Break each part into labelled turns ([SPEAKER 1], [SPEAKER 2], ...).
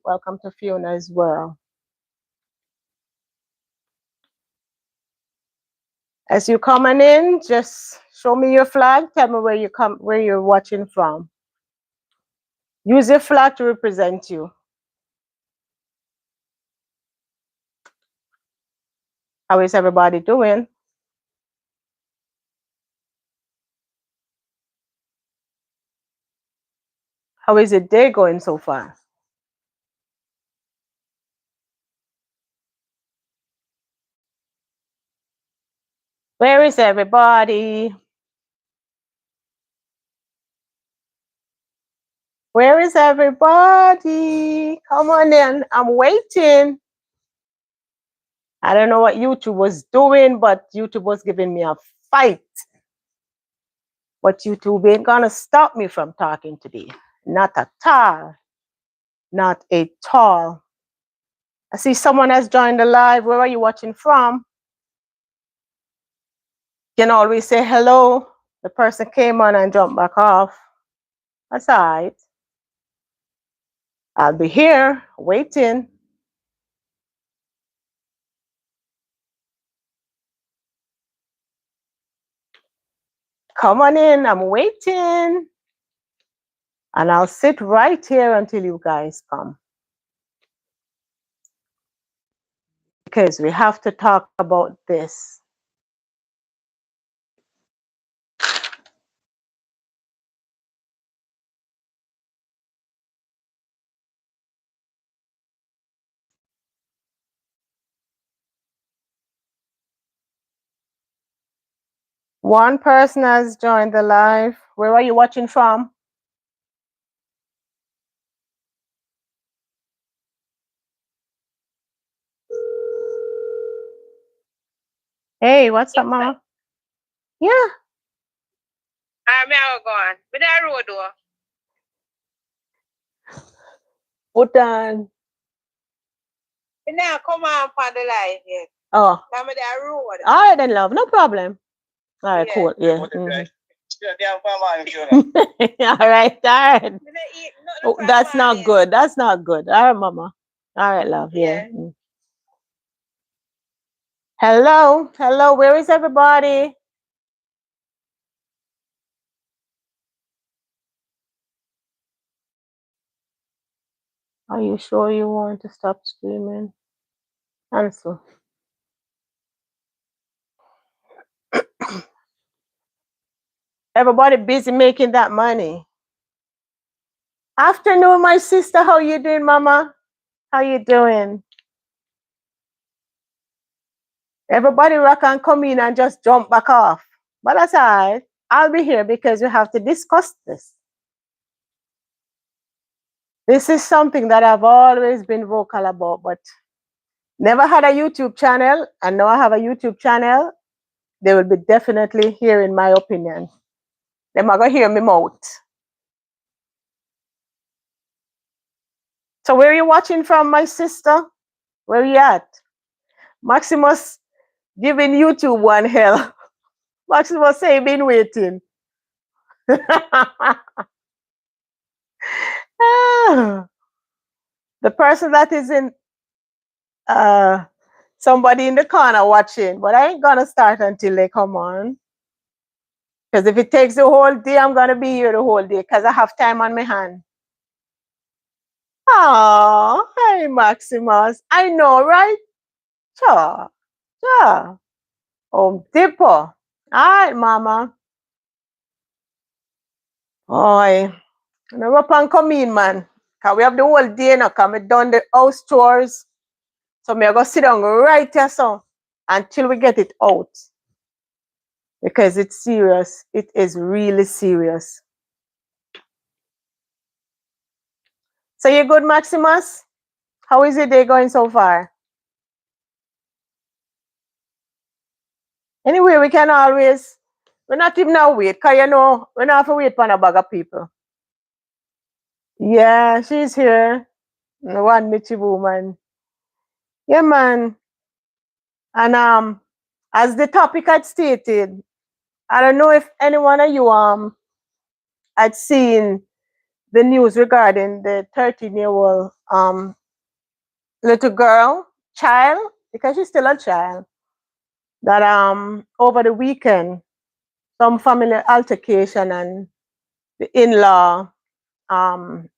[SPEAKER 1] Welcome to Fiona as well. As you're coming in, just show me your flag. Tell me where you're watching from. Use your flag to represent you. How is everybody doing? How is your day going so far? Where is everybody? Where is everybody? Come on in. I'm waiting. I don't know what YouTube was doing, but YouTube was giving me a fight. But YouTube ain't gonna stop me from talking today. Not at all. Not at all. I see someone has joined the live. Where are you watching from? You can always say hello. The person came on and jumped back off. That's all right. I'll be here waiting. Come on in. I'm waiting. And I'll sit right here until you guys come. Because we have to talk about this. One person has joined the live. Where are you watching from? Hey, what's up, Mama? Yeah.
[SPEAKER 2] I'm going. With that road door.
[SPEAKER 1] Put on.
[SPEAKER 2] We now come on for the life yet.
[SPEAKER 1] Oh.
[SPEAKER 2] I'm with that road.
[SPEAKER 1] All right then, love. No problem. All right, cool. Yeah. All right, all right. Oh, that's not good. That's not good. All right, Mama. All right, love. Yeah. Hello. Hello. Where is everybody? Are you sure you want to stop streaming? Cancel. Everybody busy making that money. Afternoon, my sister. How you doing, Mama? How you doing? Everybody rock and come in and just jump back off. But that's all right. I'll be here because we have to discuss this. This is something that I've always been vocal about, but never had a YouTube channel, and now I have a YouTube channel. They will be definitely hearing my opinion. They're not going to hear me mouth. So where are you watching from, my sister? Where are you at? Maximus giving YouTube one hell. Maximus say been waiting. The person that is in somebody in the corner watching, but I ain't gonna start until they come on. Because if it takes the whole day, I'm gonna be here the whole day because I have time on my hand. Oh, hey Maximus. I know, right? Sure. Sure. Oh, Dipper. All right, Mama. Oi. No up and come in, man. Cause we have the whole day now. Cause we done the house chores. So me go sit down right here so until we get it out. Because it's serious. It is really serious. So you good, Maximus? How is your day going so far? Anyway, we can always, we're not even now wait, because you know, we don't have to wait for a bag of people. Yeah, she's here. The one Mitchy woman. Yeah, man. And as the topic had stated, I don't know if any one of you had seen the news regarding the 13-year-old little girl, child, because she's still a child, that over the weekend, some family altercation and the in-law um,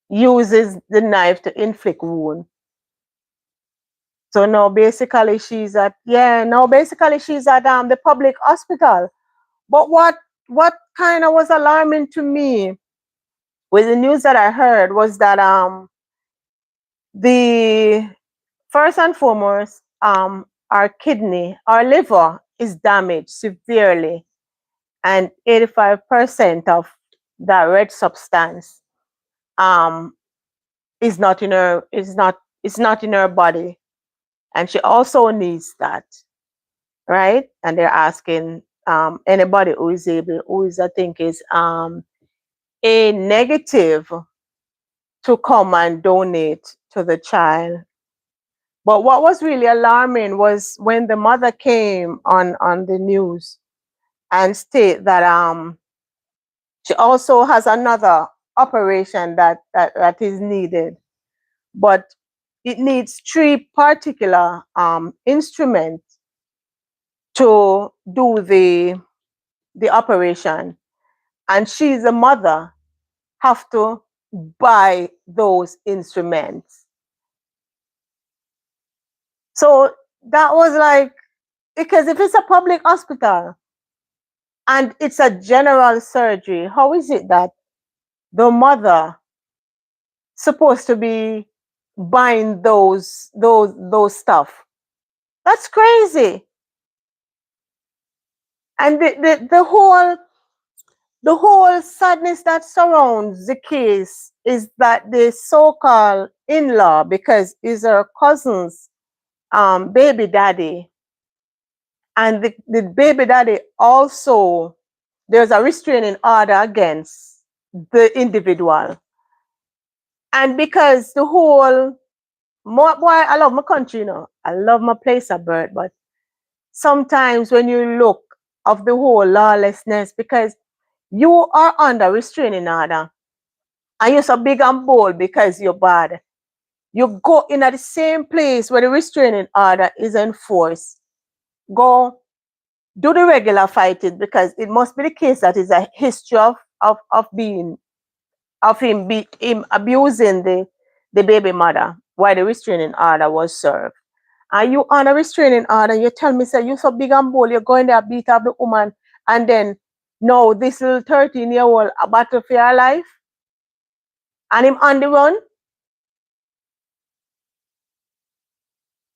[SPEAKER 1] uses the knife to inflict wound. So now basically she's at the public hospital. But what kind of was alarming to me with the news that I heard was that the first and foremost, our kidney, our liver is damaged severely, and 85% of that red substance um, is not in her is not in her body, and she also needs that, right? And they're asking anybody who is I think is a negative to come and donate to the child. But what was really alarming was when the mother came on the news and state that she also has another operation that is needed, but it needs three particular instruments to do the operation, and she's a mother, have to buy those instruments. So that was like, because if it's a public hospital and it's a general surgery, how is it that the mother supposed to be buying those stuff? That's crazy. And the whole sadness that surrounds the case is that the so-called in-law, because is her cousin's baby daddy, and the baby daddy also, there's a restraining order against the individual. And because the whole, boy, I love my country, you know, I love my place of birth, but sometimes when you look of the whole lawlessness, because you are under restraining order and you're so big and bold because you're bad, you go in at the same place where the restraining order is enforced, go do the regular fighting, because it must be the case that is a history of being of him abusing the baby mother while the restraining order was served. And you on a restraining order, you tell me, say, you so big and bold, you're going there, beat up the woman, and then, no, this little 13-year-old a battle for your life, and him on the run?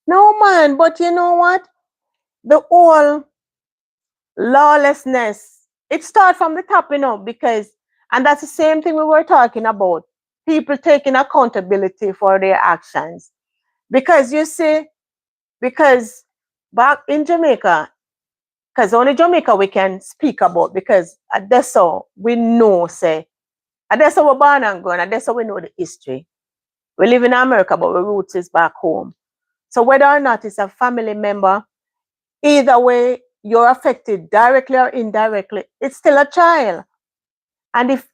[SPEAKER 1] No, man, but you know what? The whole lawlessness, it starts from the top, you know, because, and that's the same thing we were talking about, people taking accountability for their actions. Because you see, because back in Jamaica, because only Jamaica we can speak about, because at that's how we know, say, at that's how we're born and grown, and that's how we know the history. We live in America, but our roots is back home. So whether or not it's a family member, either way, you're affected directly or indirectly. It's still a child. And if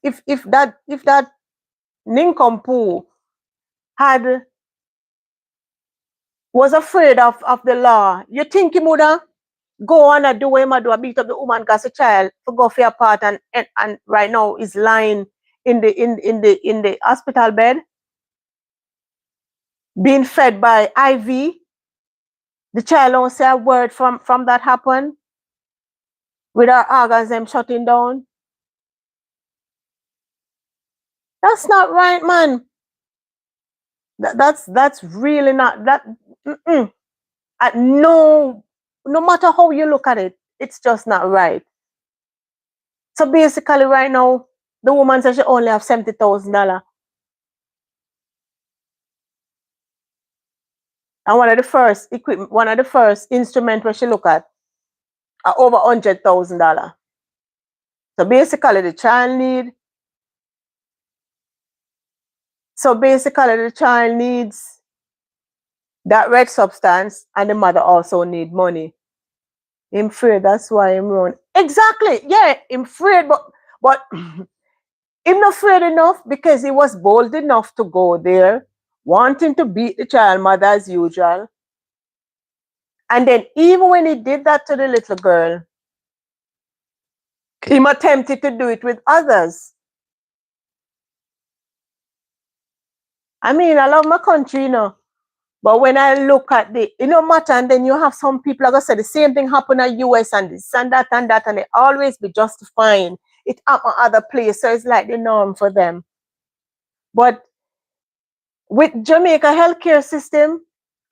[SPEAKER 1] that nincompoop had was afraid of the law, you think he would have go on and do what he do, beat up the woman because a child to go for a part, and right now is lying in the hospital bed, being fed by IV. The child don't say a word from that happen, with our organs them shutting down. That's not right, man. That's really not that. Mm-mm. No matter how you look at it, it's just not right. So basically, right now, the woman says she only have $70,000, and one of the first instrument where she look at are over $100,000. So basically, the child needs that red substance, and the mother also need money. I'm afraid that's why I'm run. Exactly. Yeah, I'm afraid, but Him not afraid enough because he was bold enough to go there, wanting to beat the child mother as usual. And then even when he did that to the little girl, he attempted to do it with others. I mean, I love my country, you know. But when I look at the, it no matter, and then you have some people like I said, the same thing happen in US and this and that and that, and they always be justifying it happen other place. So it's like the norm for them. But with Jamaica healthcare system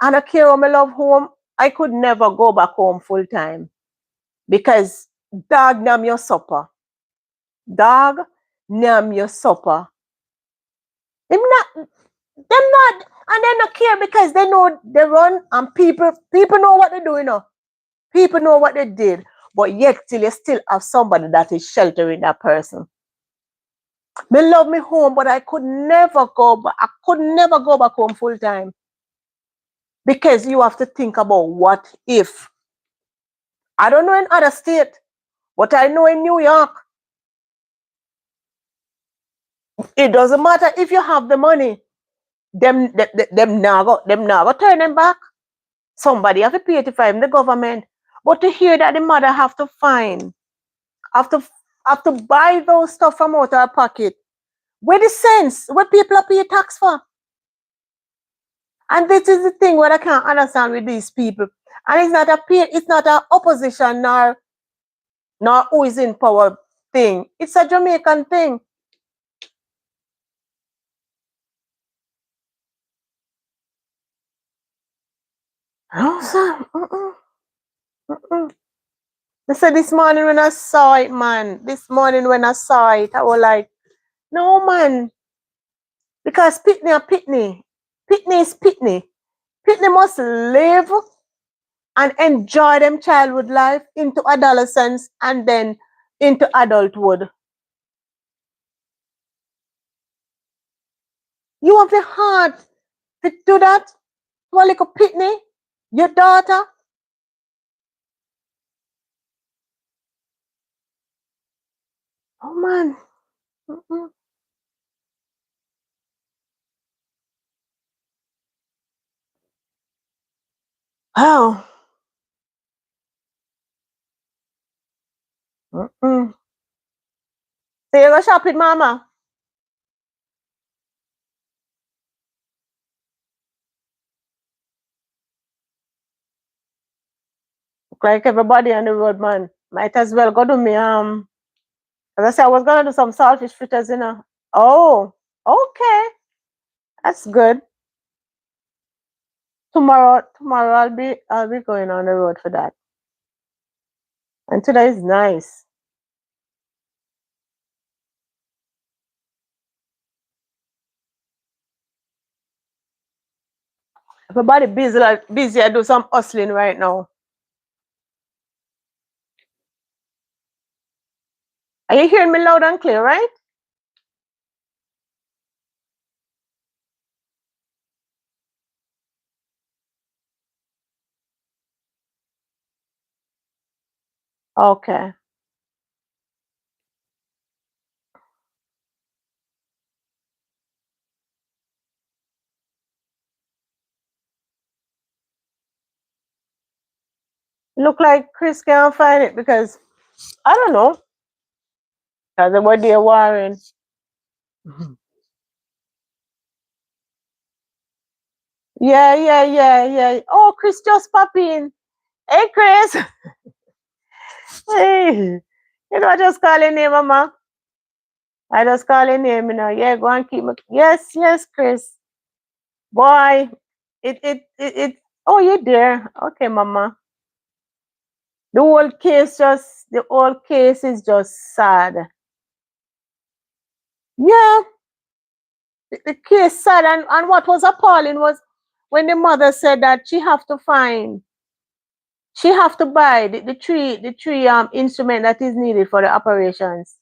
[SPEAKER 1] and a care home, I love home, I could never go back home full time because dog nam your supper. Dog nam your supper. Them not, them not, and they not care because they know they run and people know what they're doing now. People know what they did, but yet till you still have somebody that is sheltering that person. Me love me home, but I could never go back. I could never go back home full time because you have to think about what if. I don't know in other state, but I know in New York, it doesn't matter if you have the money. Them now go turn them back. Somebody have to pay it for him, the government. But to hear that the mother have to find, have to have to buy those stuff from out her pocket. Where the sense? What people are paying tax for? And this is the thing what I can't understand with these people. And it's not a opposition nor who is in power thing. It's a Jamaican thing. No, sir. They said this morning when I saw it, man. This morning when I saw it, I was like, no, man. Because Pitney are Pitney. Pitney is Pitney. Pitney must live and enjoy them childhood life into adolescence and then into adulthood. You have the heart to do that to a little Pitney, your daughter. Oh man. Mm-mm. Wow. Mm-mm. So you go shop with mama. Look like everybody on the road, man. Might as well go to me. As I said, I was gonna do some saltfish fritters, you know. Oh, okay. That's good. Tomorrow I'll be going on the road for that. And today is nice. Everybody busy like busy. I do some hustling right now. Are you hearing me loud and clear, right? Okay. Look like Chris can't find it because I don't know. Because the word they're warring. Yeah. Oh, Chris just pop in. Hey, Chris. Hey. You know, I just call your name, Mama. I just call your name, you know. Yeah, go and keep me. Yes, Chris. Boy, it. Oh, you're there. Okay, Mama. The whole case is just sad. Yeah, the case sad. And what was appalling was when the mother said that she have to buy the three instrument that is needed for the operations.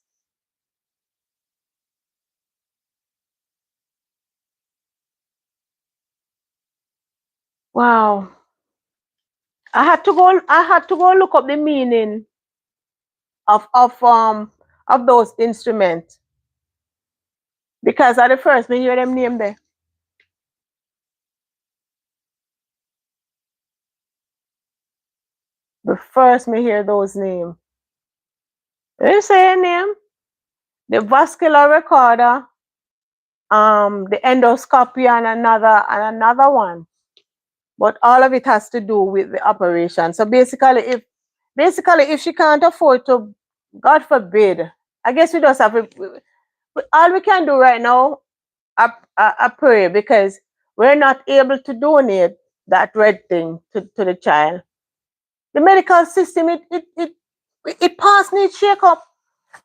[SPEAKER 1] Wow. I had to go look up the meaning of those instruments. Because at the first me hear them name there. The first me hear those names. You say a name? The vascular recorder, the endoscopy and another one. But all of it has to do with the operation. So basically if she can't afford to, God forbid, I guess we just have to, all we can do right now, I pray, because we're not able to donate that red thing to the child. The medical system, it past needs shake up.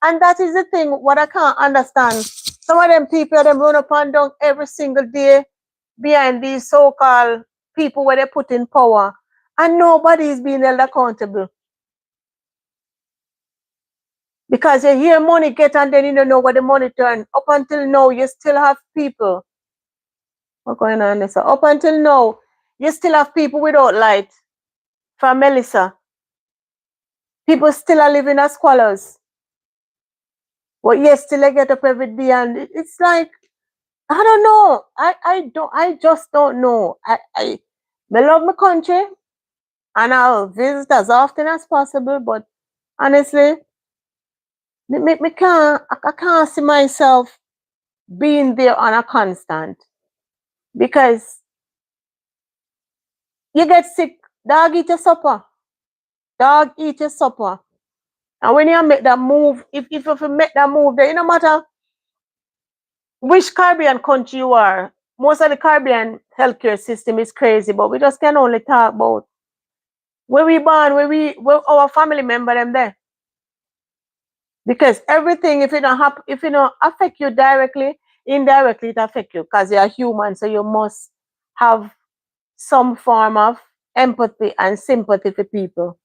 [SPEAKER 1] And that is the thing, what I can't understand. Some of them people, them run up and down every single day behind these so-called people where they put in power. And nobody is being held accountable. Because you hear money get and then you don't know where the money turn. Up until now, you still have people. What's going on there? So up until now, you still have people without light. For Melissa, people still are living as squalors. But yes, still I get up every day and it's like, I don't know. I just don't know. I love my country and I'll visit as often as possible, but honestly, I can't see myself being there on a constant, because you get sick, dog eat your supper. Dog eat your supper. And when you make that move, if you make that move, then it no matter which Caribbean country you are, most of the Caribbean healthcare system is crazy, but we just can only talk about where we born, where our family member them there. Because everything, if it don't affect you directly, indirectly it affect you, because you're human, so you must have some form of empathy and sympathy for people.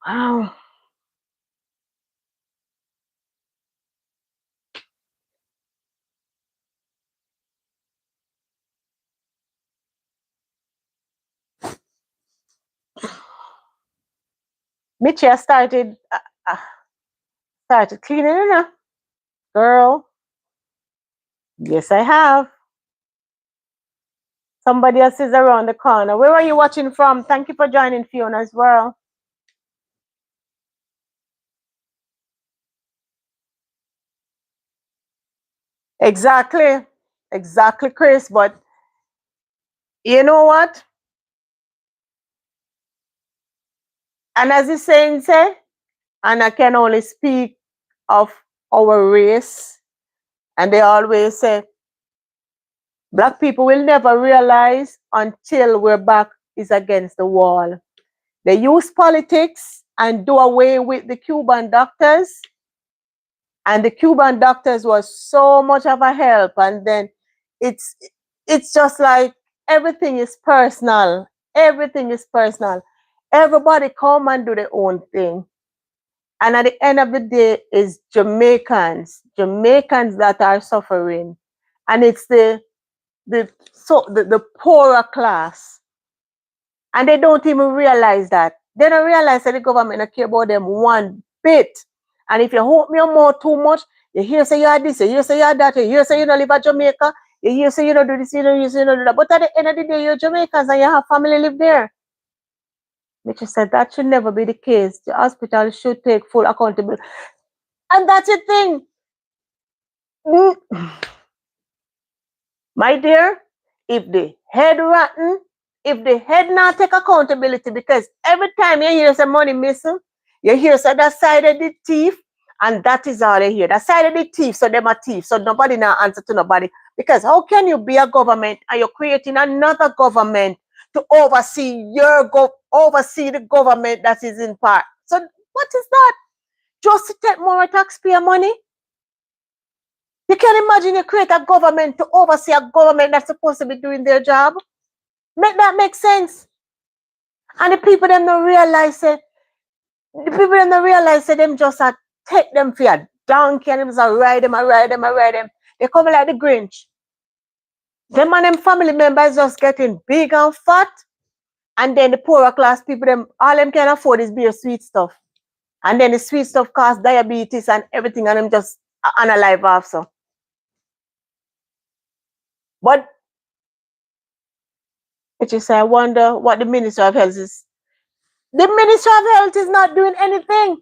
[SPEAKER 1] Wow. Mitchie, I started cleaning, girl. Yes, I have. Somebody else is around the corner. Where are you watching from? Thank you for joining, Fiona, as well. Exactly. Exactly, Chris. But you know what? And as the saying say, and I can only speak of our race, and they always say, Black people will never realize until we're back is against the wall. They use politics and do away with the Cuban doctors. And the Cuban doctors was so much of a help. And then it's it's just like everything is personal. Everything is personal. Everybody come and do their own thing. And at the end of the day is Jamaicans that are suffering. And it's the poorer class. And they don't even realize that. They don't realize that the government don't care about them one bit. And if you hope me more too much, you hear say you are this, you hear say you are that, you hear say you don't live at Jamaica, you hear say you don't do this, you don't do that. But at the end of the day, you're Jamaicans and you have family live there. Which said that should never be the case. The hospital should take full accountability. And that's the thing. My dear, if the head rotten, if the head not take accountability, because every time you hear some money missing, you hear so that side of the thief, and that is all you hear. That side of the thief, so them a thief, so nobody now answer to nobody. Because how can you be a government and you're creating another government to oversee the government that is in part? So what is that? Just to take more taxpayer money? You can imagine you create a government to oversee a government that's supposed to be doing their job. Make that make sense. And the people them don't realize it. The people them don't realize that them just take them for donkey and them just a ride them, a ride them, a ride them. They come like the Grinch. Them and them family members just getting big and fat. And then the poorer class people, them all them can afford is beer sweet stuff. And then the sweet stuff cause diabetes and everything, and them just unalive also. But it is, I wonder what the Minister of Health is. The Minister of Health is not doing anything.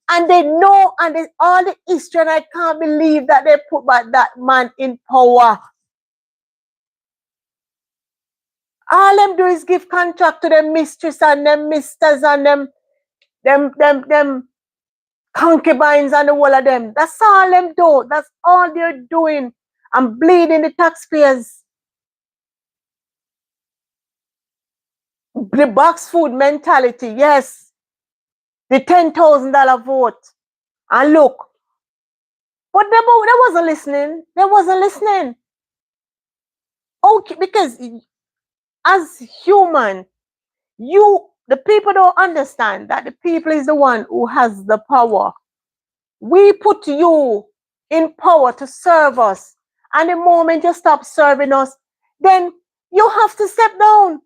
[SPEAKER 1] And they know, and it's all the history, and I can't believe that they put back that man in power. All them do is give contract to them mistress and them misters and them concubines and the whole of them. That's all them do. That's all they're doing. And bleeding the taxpayers. The box food mentality, yes. The $10,000 vote. And look. But they wasn't listening. They wasn't listening. Okay, because as human, the people don't understand that the people is the one who has the power. We put you in power to serve us. And the moment you stop serving us, then you have to step down.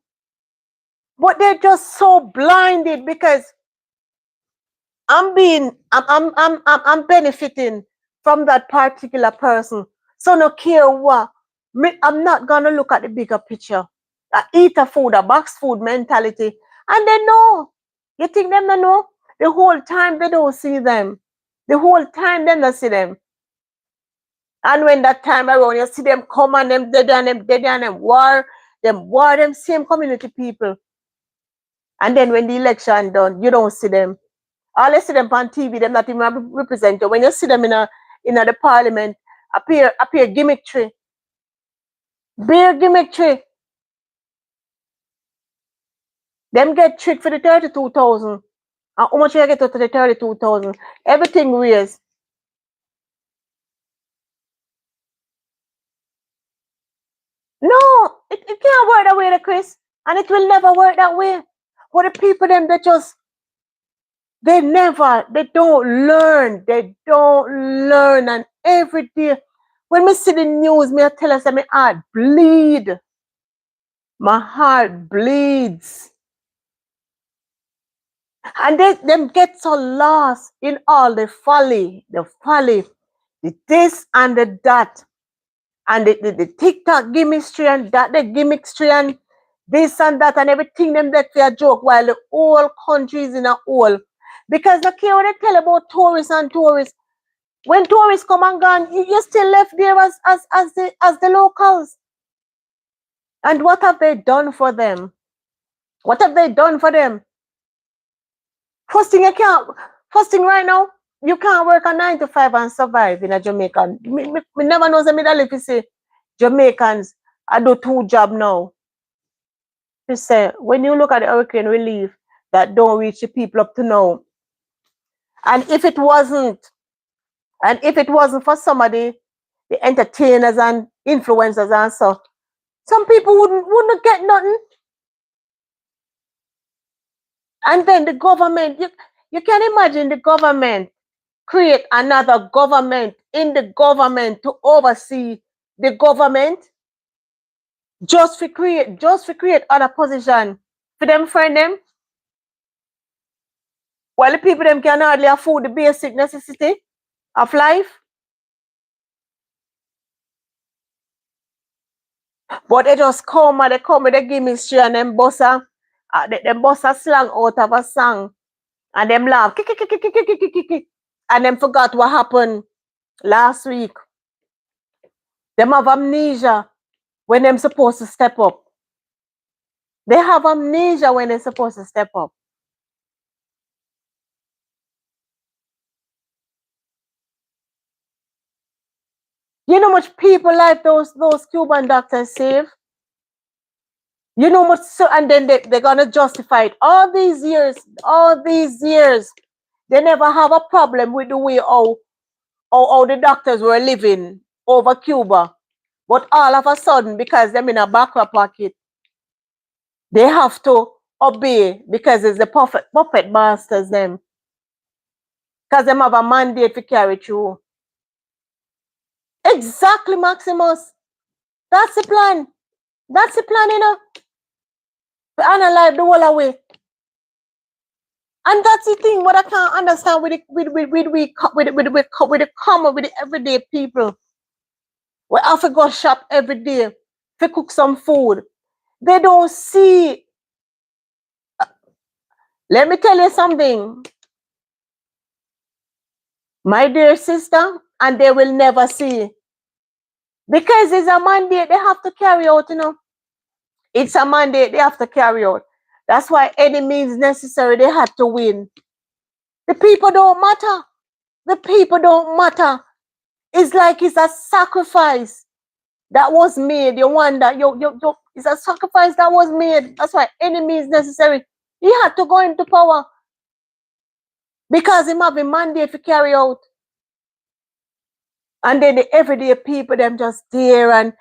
[SPEAKER 1] But they're just so blinded because I'm benefiting from that particular person. So no care what, I'm not gonna look at the bigger picture. I eat a food, a box food mentality. And they know. You think them don't know? The whole time they don't see them. The whole time they don't see them. And when that time around, you see them come and them dead and them war, them same community people. And then when the election done, you don't see them. All you see them on TV, them not even represent you. When you see them in the parliament, appear gimmickry. Bare gimmickry. Them get tricked for the 32,000. And how much you get out of the 32,000? Everything raised. No, it can't work that way, Chris. And it will never work that way. For the people them that just they don't learn. They don't learn. And every day when me see the news, me I tell us that my heart bleed. My heart bleeds. And them get so lost in all the folly, the this and the that. And the TikTok gimmickry and that, the gimmickry and this and that and everything them that for a joke while the whole country is in a hole. Because the care what they tell about tourists and tourists. When tourists come and gone, you're still left there as the locals. And what have they done for them? What have they done for them? First thing right now, you can't work a 9 to 5 and survive in a Jamaica. Me never know if you say Jamaicans, I do 2 jobs now. You say, when you look at the hurricane relief that don't reach the people up to now, and if it wasn't for somebody, the entertainers and influencers and so, some people wouldn't get nothing. And then the government, you can imagine the government create another government in the government to oversee the government just to create other position for them friend them. While the people them can hardly afford the basic necessity of life. But they just come and they give me straight and them bossa slang out of a song and them laugh. And them forgot what happened last week. Them have amnesia when them supposed to step up. They have amnesia when they're supposed to step up. You know how much people like those Cuban doctors save? You know much, and then they're gonna justify it. All these years, they never have a problem with the way how the doctors were living over Cuba. But all of a sudden, because they're in a back pocket, they have to obey because it's the puppet masters them. Because they have a mandate to carry through. Exactly, Maximus. That's the plan. That's the plan, to analyze the whole away. And that's the thing what I can't understand with the common, with the everyday people. We have to go shop every day to cook some food. They don't see. Let me tell you something, my dear sister, and they will never see. Because it's a mandate they have to carry out. It's a mandate they have to carry out. That's why any means necessary, they have to win. The people don't matter. The people don't matter. It's like it's a sacrifice that was made. You wonder, it's a sacrifice that was made. That's why any means necessary. He had to go into power because him have a mandate to carry out. And then the everyday people, them just there and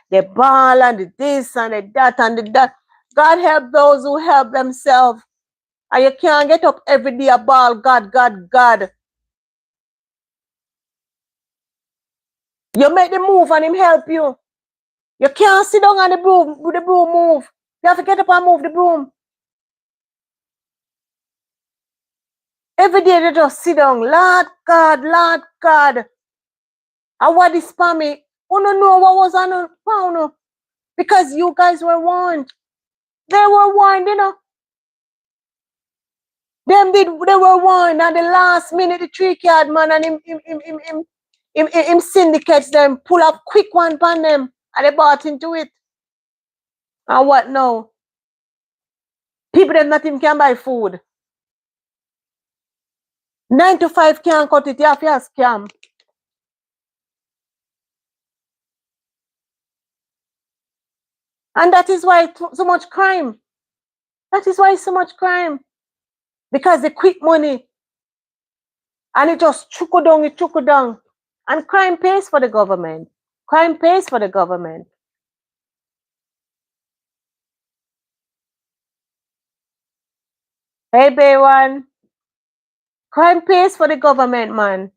[SPEAKER 1] they ball and the this and the that and the that. God help those who help themselves. And you can't get up every day a ball, God, God, God. You make the move and him help you. You can't sit down on the broom with the broom move. You have to get up and move the broom. Every day they just sit down. Lord God, Lord God. And what is for me? You don't know what was on the pound. Because you guys were warned. They were warned. They were warned at the last minute, the 3 card man and him syndicates them, pull up quick one pan them, and they bought into it. And what now? People that not even can buy food. 9 to 5 can't cut it, you have to scam. And that is why so much crime. That is why so much crime. Because they quick money. And it just trickle down. And crime pays for the government. Crime pays for the government. Hey, Baywan. Crime pays for the government, man.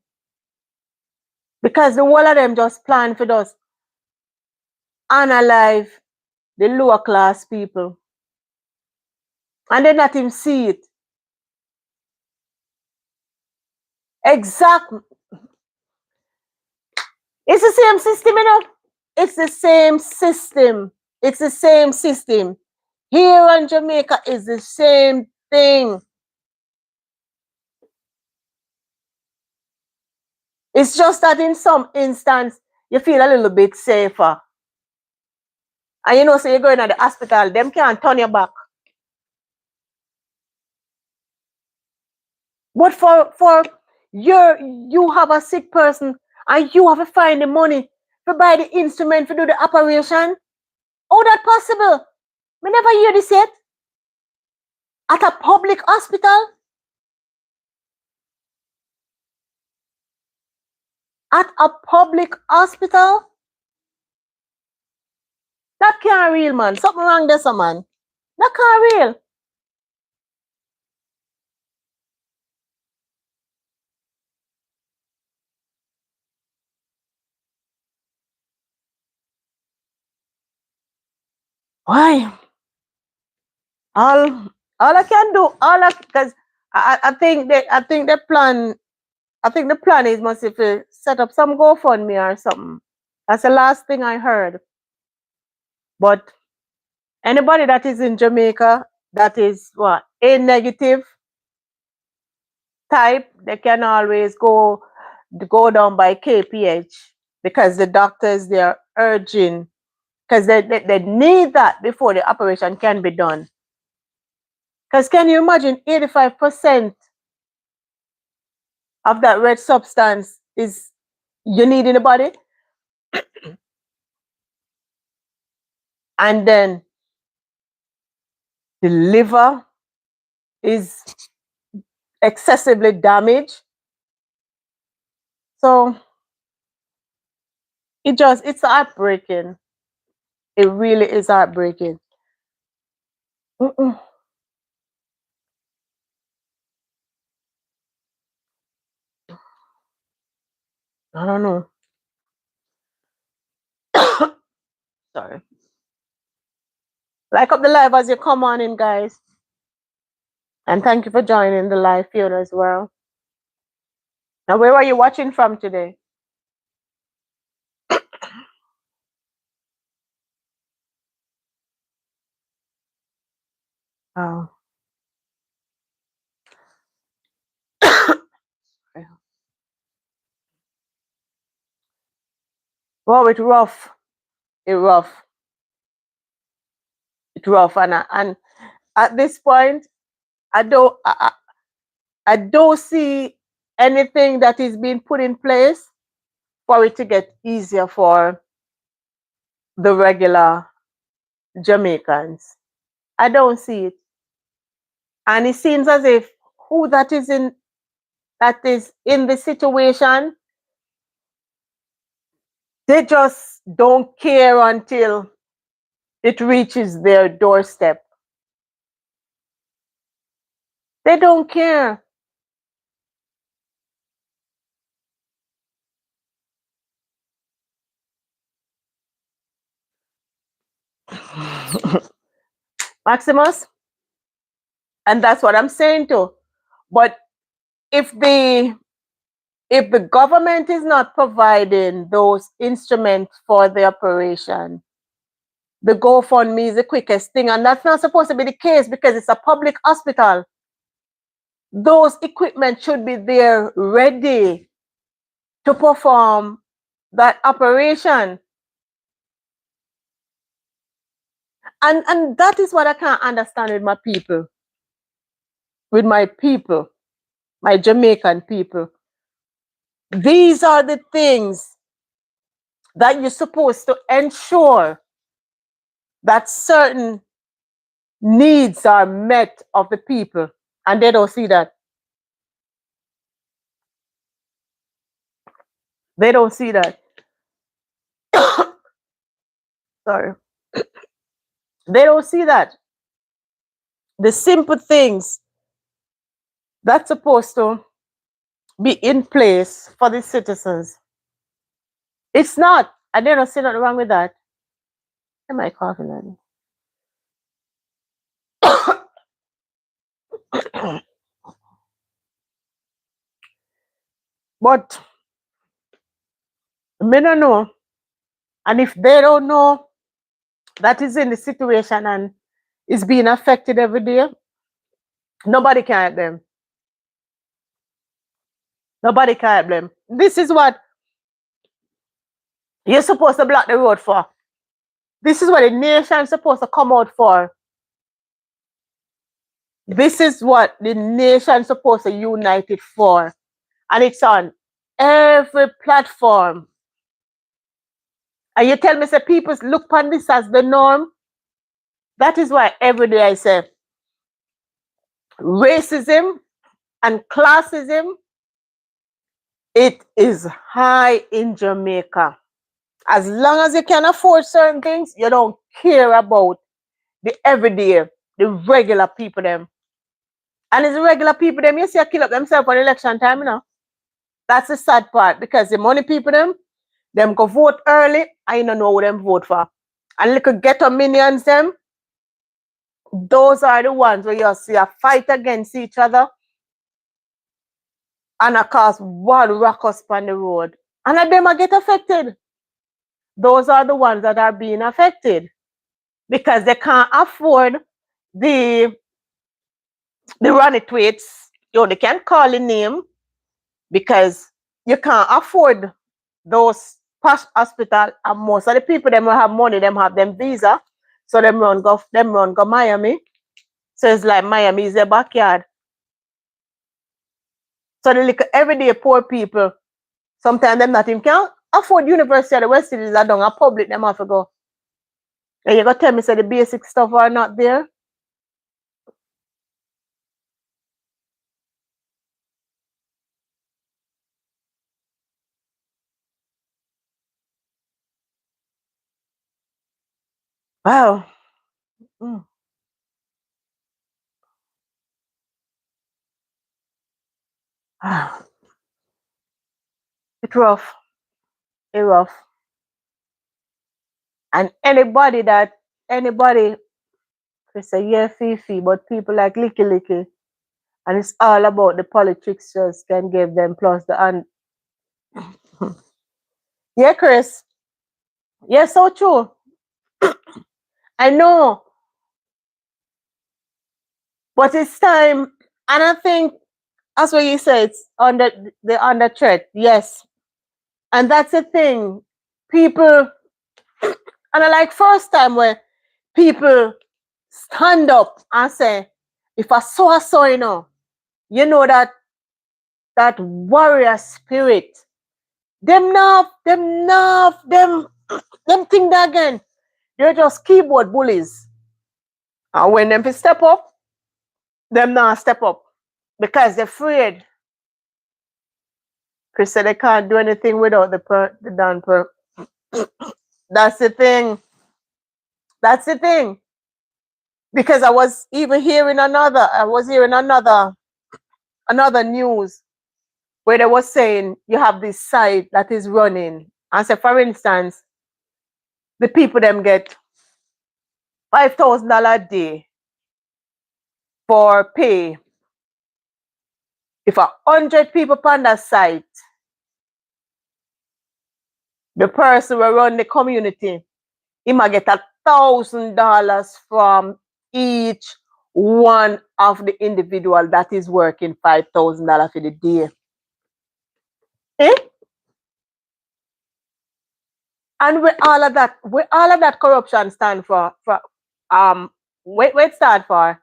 [SPEAKER 1] Because the whole of them just plan for us unalive the lower class people. And they not even see it. Exactly. It's the same system. It's the same system. It's the same system. Here in Jamaica is the same thing. It's just that in some instance, you feel a little bit safer. And so you're going to the hospital, them can't turn your back. But for you have a sick person and you have to find the money to buy the instrument to do the operation. How that possible? We never hear this yet. At a public hospital? At a public hospital? That can't real, man. Something wrong there, some man. That can't real. Why? All I can do, because I think the plan is must if to set up some GoFundMe or something. That's the last thing I heard. But anybody that is in Jamaica that is what A negative type, they can always go down by KPH because the doctors they are urging because they need that before the operation can be done. Because can you imagine 85% of that red substance is you need in the body? And then the liver is excessively damaged. So it's heartbreaking. It really is heartbreaking. Mm-mm. I don't know. Sorry. Like up the live as you come on in, guys. And thank you for joining the live field as well. Now, where are you watching from today? Oh. Well, it's rough. It's rough. It's rough. And at this point, I don't see anything that is being put in place for it to get easier for the regular Jamaicans. I don't see it. And it seems as if who that is in the situation, they just don't care until it reaches their doorstep. They don't care. Maximus, and that's what I'm saying too. But if the government is not providing those instruments for the operation, the GoFundMe is the quickest thing, and that's not supposed to be the case because it's a public hospital. Those equipment should be there ready to perform that operation. And that is what I can't understand with my people, my Jamaican people. These are the things that you're supposed to ensure that certain needs are met of the people, and they don't see that. They don't see that. Sorry. They don't see that. The simple things that's supposed to be in place for the citizens. It's not. And they don't see nothing wrong with that. Am I coughing at But me don't know. And if they don't know that is in the situation and is being affected every day, nobody can help them. Nobody can help them. This is what you're supposed to block the road for. This is what the nation's supposed to come out for. This is what the nation's supposed to unite it for. And it's on every platform. And you tell me, say, people look upon this as the norm. That is why every day I say racism and classism, it is high in Jamaica. As long as you can afford certain things, you don't care about the everyday, the regular people them. And it's the regular people them, you see, kill up themselves on election time, you know. That's the sad part because the money people them go vote early, I don't know who them vote for. And little ghetto minions them, those are the ones where you see a fight against each other and of course one ruckus on the road. And of them are get affected. Those are the ones that are being affected because they can't afford the running tweets. They can't call a name because you can't afford those posh hospital, and most of the people them will have money, them have them visa, so them run go Miami. So it's like Miami is their backyard. So the little everyday poor people, sometimes them not even can afford University of the West Indies are done a public them have to go. And you gotta tell me say the basic stuff are not there. Wow. Mm. It's rough. It's rough. And anybody, they say, yeah, Fifi, but people like Licky Licky, and it's all about the politics just can give them plus the and yeah, Chris. Yeah, so true. I know, but it's time, and I think that's what you said. It's under the under threat, yes, and that's the thing. People, and I like first time where people stand up and say, if I saw, you know that warrior spirit. Them think that again. They're just keyboard bullies. And when them step up, them not step up. Because they're afraid. Chris said they can't do anything without the done per. That's the thing. That's the thing. Because I was hearing another news where they was saying you have this site that is running. And say, for instance, the people them get $5,000 a day for pay. If 100 people on that site, the person will run the community, he might get $1,000 from each one of the individual that is working $5,000 for the day. Eh? And with all of that corruption stand for where it start for?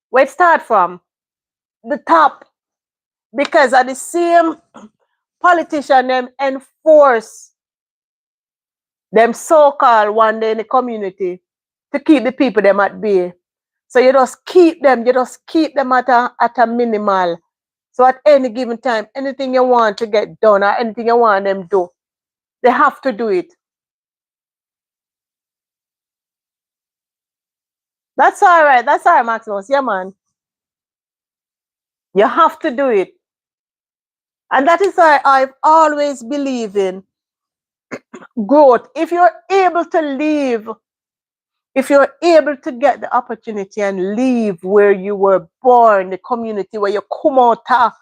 [SPEAKER 1] Where it start from? The top. Because of the same politician them enforce them so-called one day in the community to keep the people them at bay. So you just keep them at a minimal. So at any given time, anything you want to get done or anything you want them do, they have to do it. That's all right, Maximus. Yeah, man. You have to do it. And that is why I've always believed in growth. If you're able to leave, if you're able to get the opportunity and leave where you were born, the community where you come out of,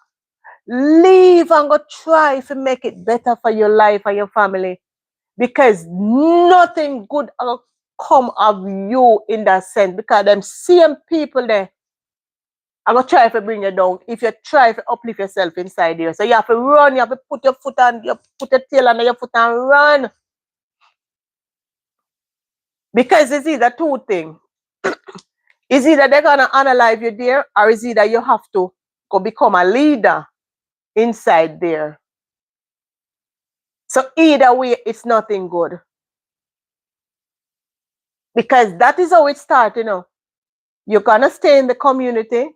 [SPEAKER 1] leave and go try to make it better for your life and your family. Because nothing good will come of you in that sense. Because them same people there are going to try to bring you down if you try to uplift yourself inside there. So you have to run, you have to put your foot on, you put your tail under your foot and run. Because it's either two things. It's either they're going to unalive you there, or it's either you have to go become a leader inside there. So either way, it's nothing good. Because that is how it starts, You're going to stay in the community,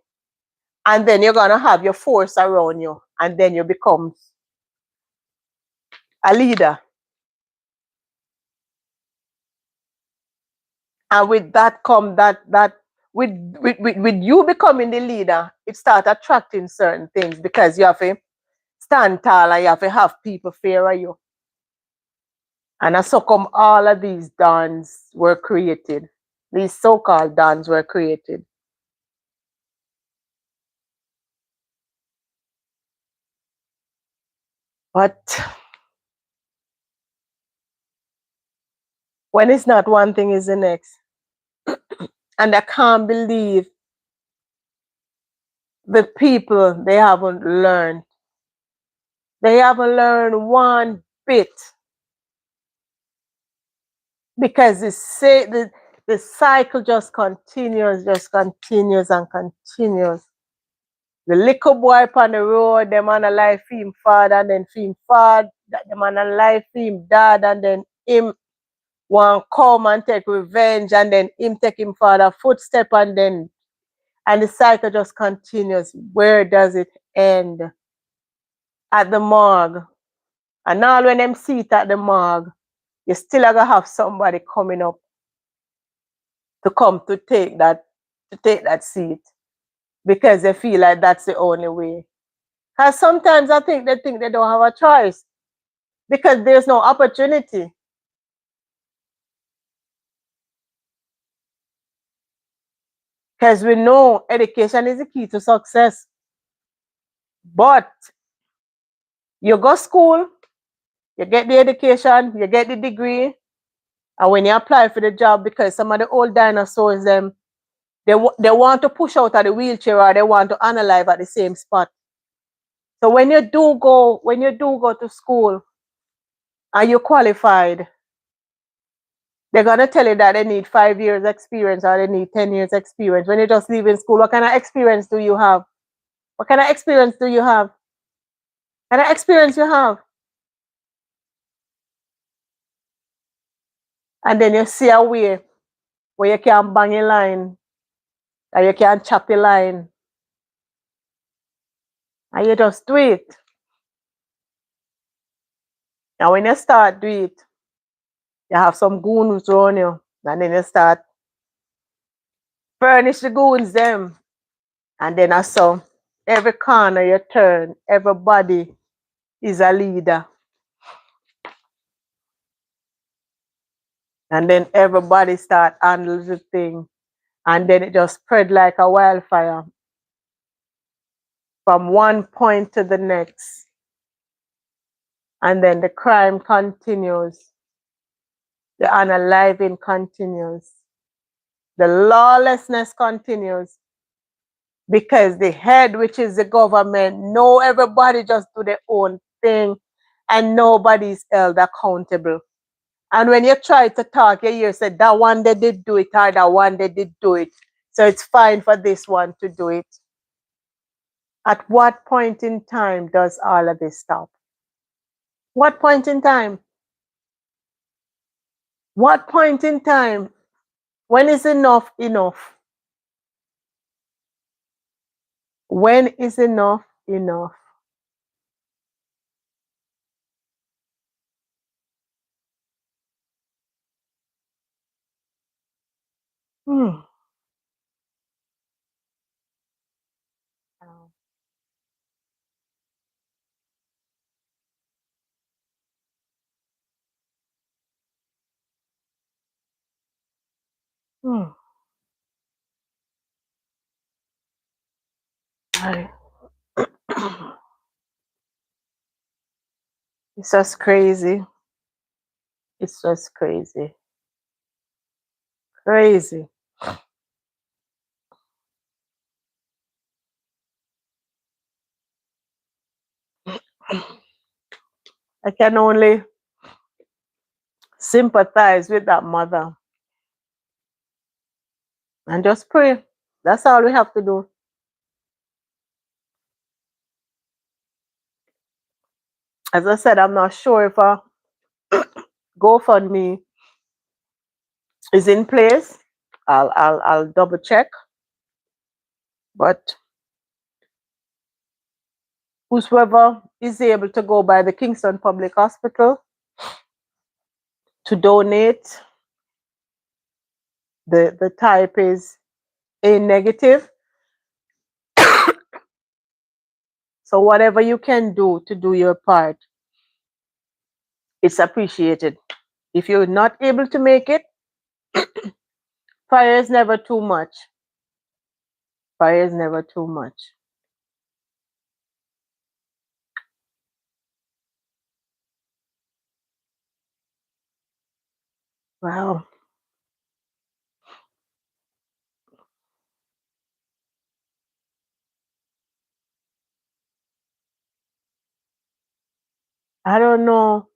[SPEAKER 1] and then you're going to have your force around you, and then you become a leader. And with that come with you becoming the leader, it starts attracting certain things because you have to stand tall and you have to have people fear of you. And so come all of these dons were created. These so-called dons were created. But when it's not one thing, it's the next. And I can't believe the people, they haven't learned. They haven't learned one bit. Because the cycle just continues and continues. The little boy on the road, them on a life him father and then him father, them on a life him dad and then him want come and take revenge and then him take him father footstep and the cycle just continues. Where does it end? At the morgue. And now when them see it at the morgue, you still are gonna have somebody coming up to come to take that seat because they feel like that's the only way. Because sometimes I think they don't have a choice because there's no opportunity. Because we know education is the key to success. But you go school, you get the education, you get the degree, and when you apply for the job, because some of the old dinosaurs, they want to push out of the wheelchair or they want to unalive at the same spot. So when you do go to school and you're qualified, they're gonna tell you that they need 5 years experience or they need 10 years experience. When you're just leaving school, what kind of experience do you have? What kind of experience do you have? What kind of experience you have? And then you see a way where you can bang a line, or you can chop a line, and you just do it. And when you start do it, you have some goons around you, and then you start furnish the goons them, and then I saw every corner you turn, everybody is a leader, and then everybody start handling the thing, and then it just spread like a wildfire from one point to the next, and then the crime continues, the unaliving continues, the lawlessness continues, because the head, which is the government, know everybody just do their own thing and nobody's held accountable. And when you try to talk, you hear say that one they did do it or that one they did do it. So it's fine for this one to do it. At what point in time does all of this stop? What point in time? What point in time? When is enough enough? When is enough enough? Hmm. Hmm. Aye. It's just crazy. It's just crazy. Crazy. I can only sympathize with that mother and just pray. That's all we have to do. As I said, I'm not sure if a GoFundMe is in place. I'll double check. But whosoever is able to go by the Kingston Public Hospital to donate, the type is A negative. So whatever you can do to do your part, it's appreciated. If you're not able to make it, prayer is never too much. Prayer is never too much. Wow. I don't know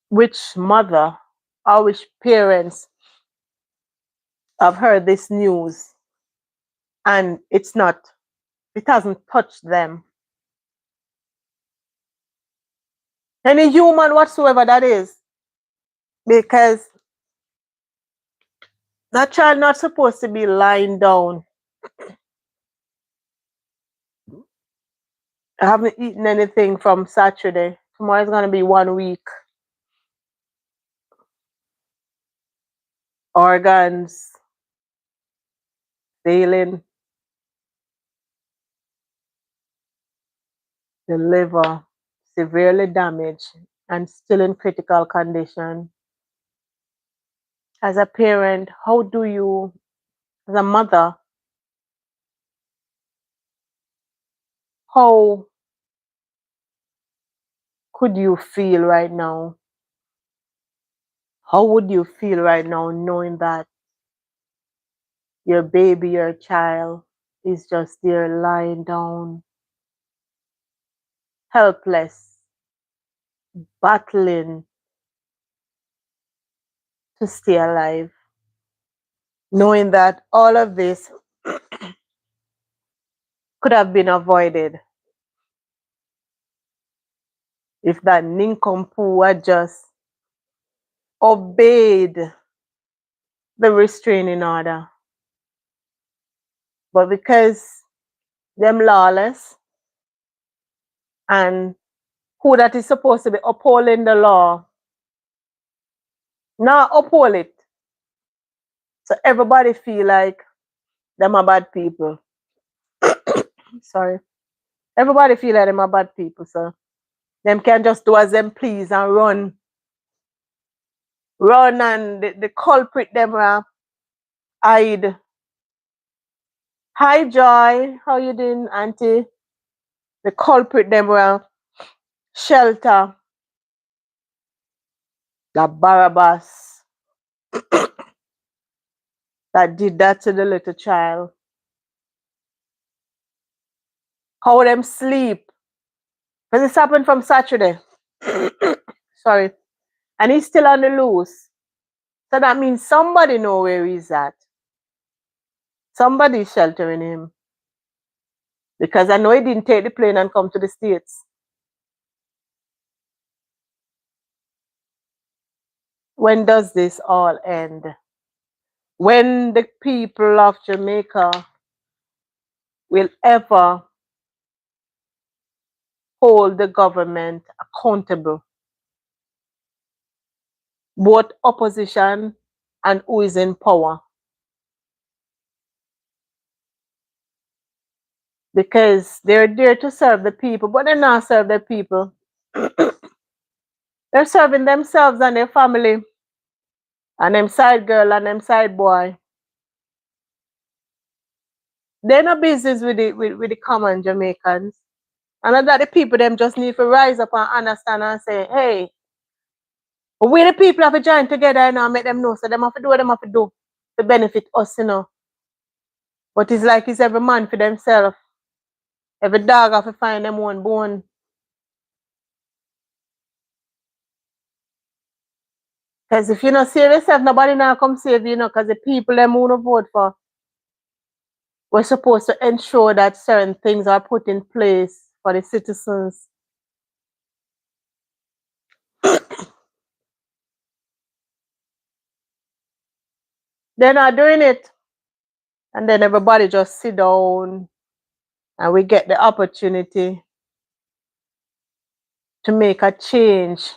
[SPEAKER 1] which mother or which parents have heard this news and it hasn't touched them. Any human whatsoever that is. Because that child not supposed to be lying down. I haven't eaten anything from Saturday. Tomorrow's gonna be 1 week. Organs failing, the liver severely damaged and still in critical condition. As a parent, how do you as a mother, how could you feel right now? How would you feel right now knowing that your baby, your child is just there lying down, helpless, battling to stay alive? Knowing that all of this could have been avoided if that nincompoop had just obeyed the restraining order. But because them lawless and who that is supposed to be upholding the law, not uphold it. So everybody feel like them are bad people. Sorry. Everybody feel like them are bad people. So them can just do as them please and run. Run and the culprit them hide. Hi Joy, how you doing, Auntie? The culprit them shelter. That Barabbas that did that to the little child. How them sleep. Because this happened from Saturday. Sorry. And he's still on the loose. So that means somebody know where he's at. Somebody's sheltering him. Because I know he didn't take the plane and come to the States. When does this all end? When the people of Jamaica will ever hold the government accountable? Both opposition and who is in power. Because they're there to serve the people, but they're not serve the people. They're serving themselves and their family and them side girl and them side boy. They're no business with the common Jamaicans. And that the people them just need to rise up and understand and say, hey, we the people have to join together and make them know. So them have to do what them have to do to benefit us, you know. But it's like it's every man for themselves. Every dog have to find them one bone. Because if you not save yourself, nobody now come save you, you know, because the people them who not vote for, we're supposed to ensure that certain things are put in place for the citizens. They're not doing it. And then everybody just sit down and we get the opportunity to make a change.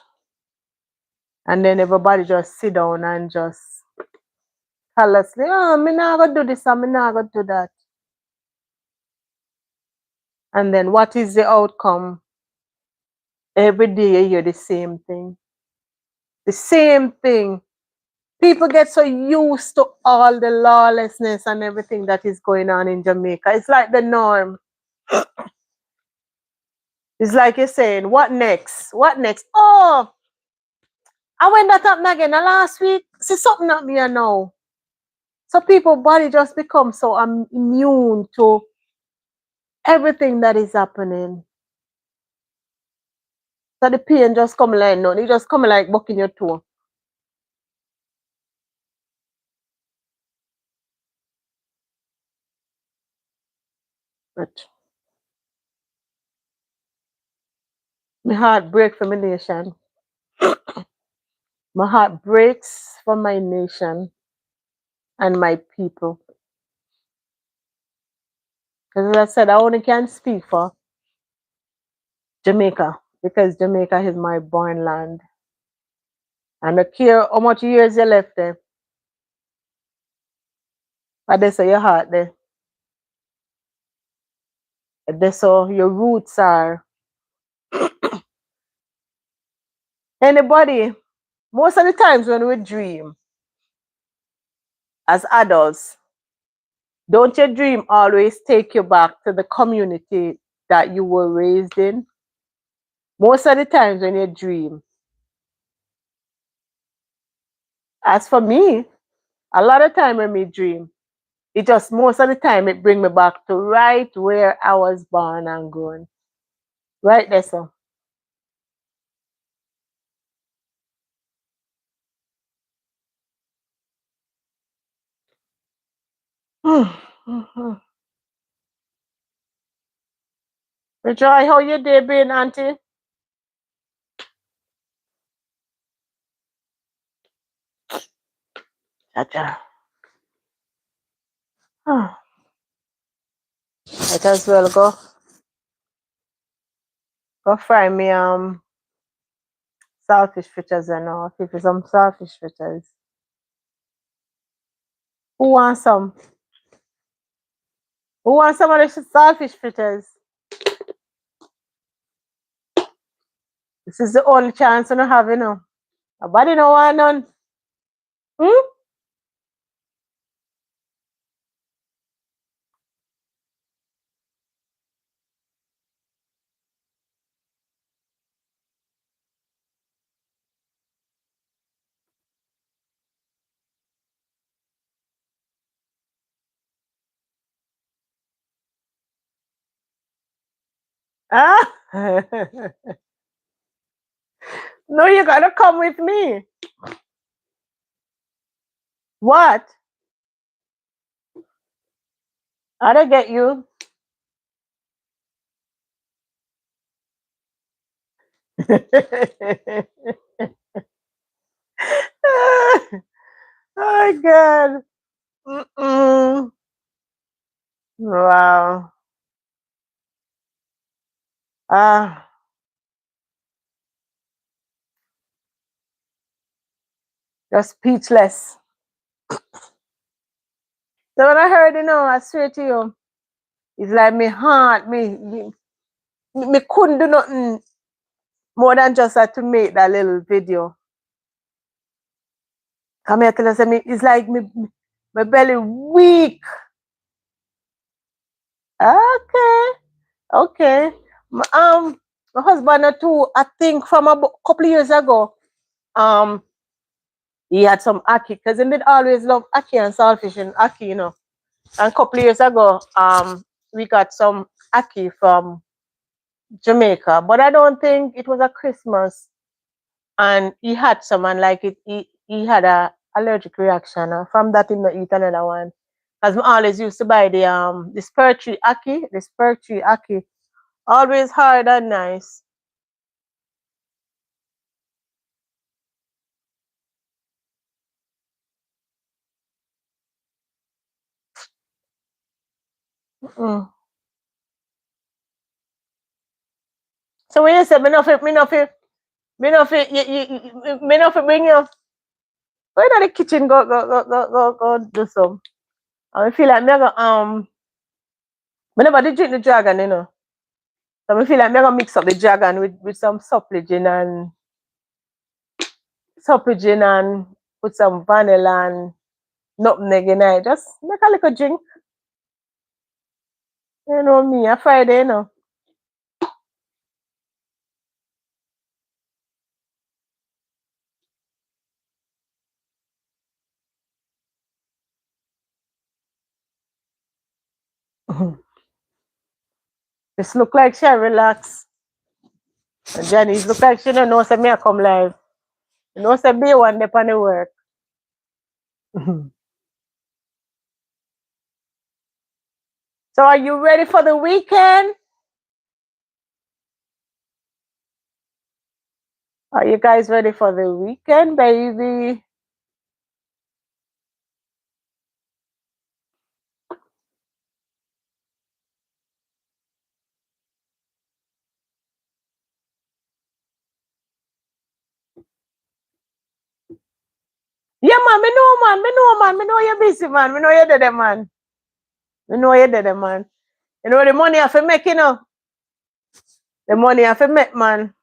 [SPEAKER 1] And then everybody just sit down and just callously, oh, me not gonna do this and me not gonna do that. And then what is the outcome? Every day you hear the same thing. The same thing. People get so used to all the lawlessness and everything that is going on in Jamaica. It's like the norm. It's like you're saying, what next? What next? Oh, I went that happened again last week. See something at me now. So people body just become so immune to everything that is happening. So the pain just come like no, it just come like bucking your toe. But my heart breaks for my nation. My heart breaks for my nation and my people. Because as I said, I only can speak for Jamaica because Jamaica is my born land. And I don't care how much years you left there. But that's your heart there. That's how your roots are. Anybody, most of the times when we dream as adults, Don't your dream always take you back to the community that you were raised in? Most of the times when you dream. As for me, a lot of time when me dream, it just most of the time it bring me back to right where I was born and grown. Right there, so. Joy, how your day been, Auntie? Cha-cha. Might as well go fry me saltfish fritters and all. If it's some saltfish fritters. Who wants some? Who wants some of the saltfish fritters? This is the only chance I have, you know. Nobody no want none. Hmm? Ah? No, you gotta come with me. What? I don't get you. Oh God. Mm-mm. Wow. Ah, you're speechless. So when I heard, I swear to you, it's like me heart, me couldn't do nothing more than just to make that little video. Come here, tell us, it's like my belly weak. Okay, okay. My husband too, I think from a couple of years ago, um, he had some ackee because he did always love ackee and saltfish and ackee, And a couple of years ago, we got some ackee from Jamaica, but I don't think it was a Christmas. And he had some, and like he had a allergic reaction. From that, he not eat another one. Because I always used to buy the spur tree ackee, always hard and nice. Mm. So when you say me no fit bring you. Go in the kitchen, go do some. I feel like me go me never did drink the dragon, So I feel like me gonna mix up the dragon with some supplegin and put some vanilla and nutmeg in it. Just make a little drink. You know me, a Friday. This look like she relax. And Janice look like she don't know say me I come live. You know say be one day on the work. So are you ready for the weekend? Are you guys ready for the weekend, baby? Yeah, man, me know you're busy, man. Me know you're dead, man. Me know you're dead, man. You know the money I have to make, The money I have to make, man.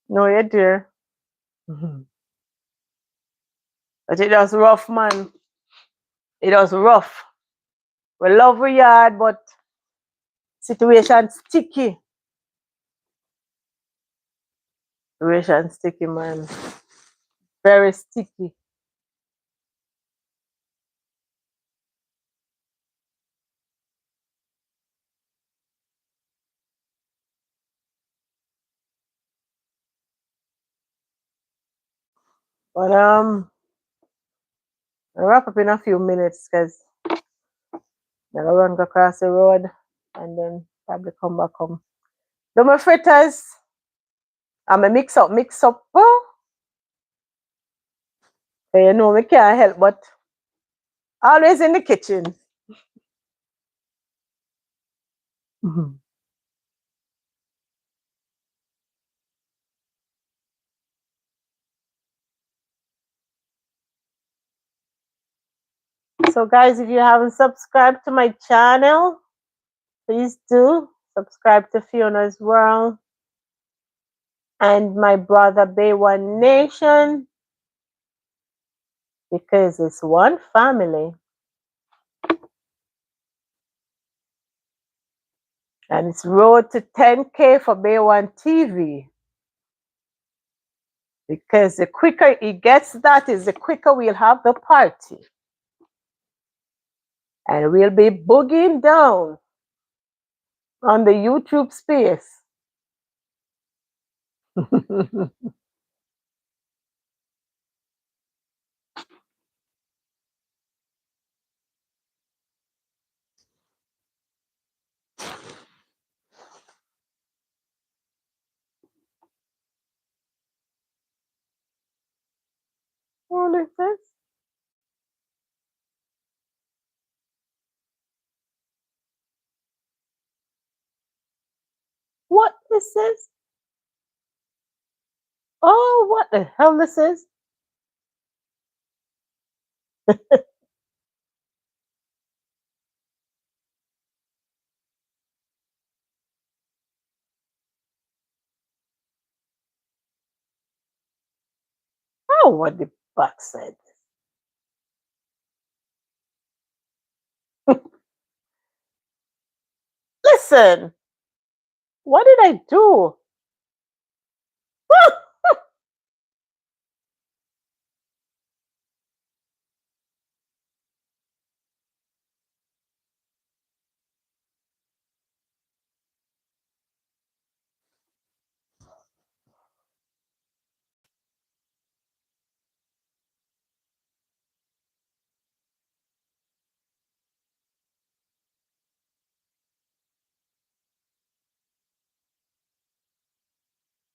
[SPEAKER 1] No, you're there. But it was rough, man. It was rough. We love we yard, but situation sticky. Situation sticky, man. Very sticky. But I'll wrap up in a few minutes because I'm gonna run across the road and then probably come back home. Do my fritters. I'm a mix up. Oh, so you know, we can't help but always in the kitchen. Mhm. So, guys, if you haven't subscribed to my channel, please do subscribe to Fiona's World and my brother Bay One Nation because it's one family and it's road to 10K for Bay One TV. Because the quicker he gets that is the quicker we'll have the party. And we'll be boogieing down on the YouTube space. What is this? What this is? Oh, what the hell this is? Oh, what the fuck said. Listen, what did I do?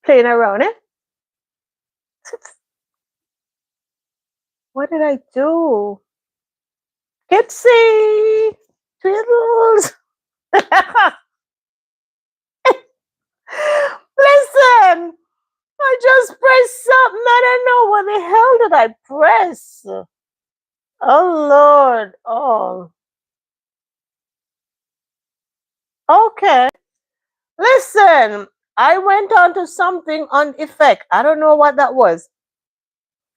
[SPEAKER 1] Playing around, eh? What did I do? Kitsy! Twiddles! Listen! I just pressed something. I don't know what the hell did I press. Oh Lord. Oh. Okay. Listen. I went on to something on effect. I don't know what that was.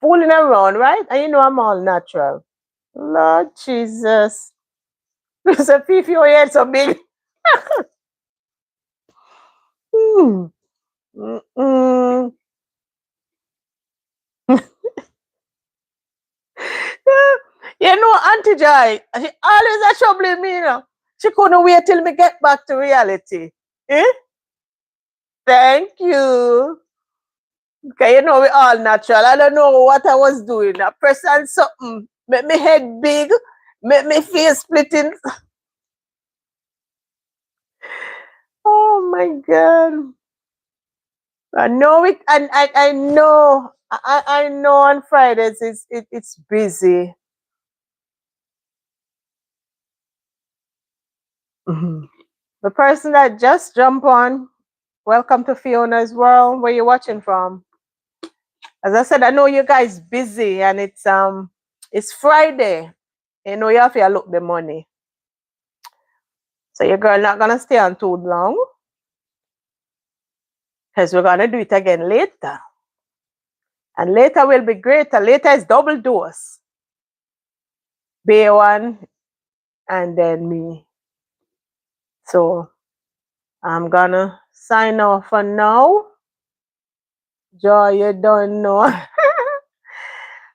[SPEAKER 1] Fooling around, right? And you know I'm all natural. Lord Jesus. There's a fee your head so big. Hmm. Mm-mm. You know, Auntie Joy, she always a troubling me, you know. She couldn't wait till me get back to reality. Eh? Thank you. Okay, you know we all natural. I don't know what I was doing. I press on something, make me head big, make me face splitting. Oh my god. I know it and I know I know on Fridays it's busy. Mhm. The person that just jumped on, welcome to Fiona's World. Where you watching from? As I said, I know you guys busy and it's Friday. You know you have to look the money. So your girl not gonna stay on too long because we're gonna do it again later. And later will be greater. Later is double dose. Bay one and then me. So I'm gonna sign off for now. Joy, you don't know.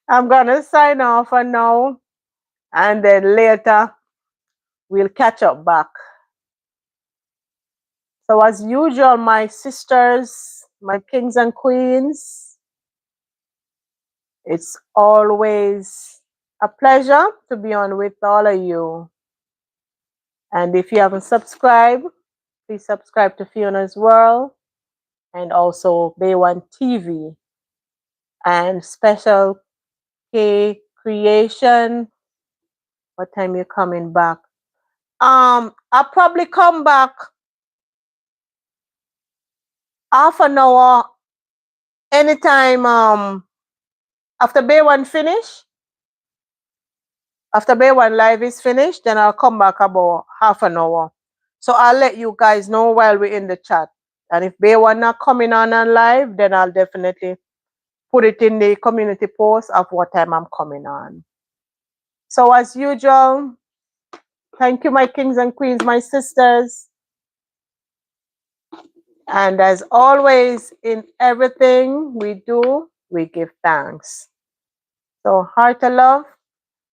[SPEAKER 1] I'm gonna sign off for now, and then later we'll catch up back. So as usual, my sisters, my kings and queens, it's always a pleasure to be on with all of you. And if you haven't subscribed, please subscribe to Fiona's World and also Bay One TV and Special K Creation. What time you coming back? I'll probably come back half an hour anytime after Bay One finish. After Bay One live is finished, then I'll come back about half an hour. So I'll let you guys know while we're in the chat. And if Bay One not coming on and live, then I'll definitely put it in the community post of what time I'm coming on. So as usual, thank you, my kings and queens, my sisters. And as always, in everything we do, we give thanks. So heart of love,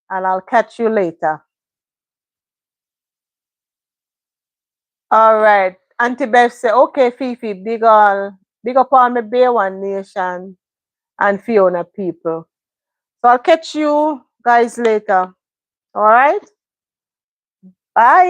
[SPEAKER 1] and I'll catch you later. All right. Auntie Beth say, okay, Fifi, big up on my Bay One Nation and Fiona people. So I'll catch you guys later. All right. Bye.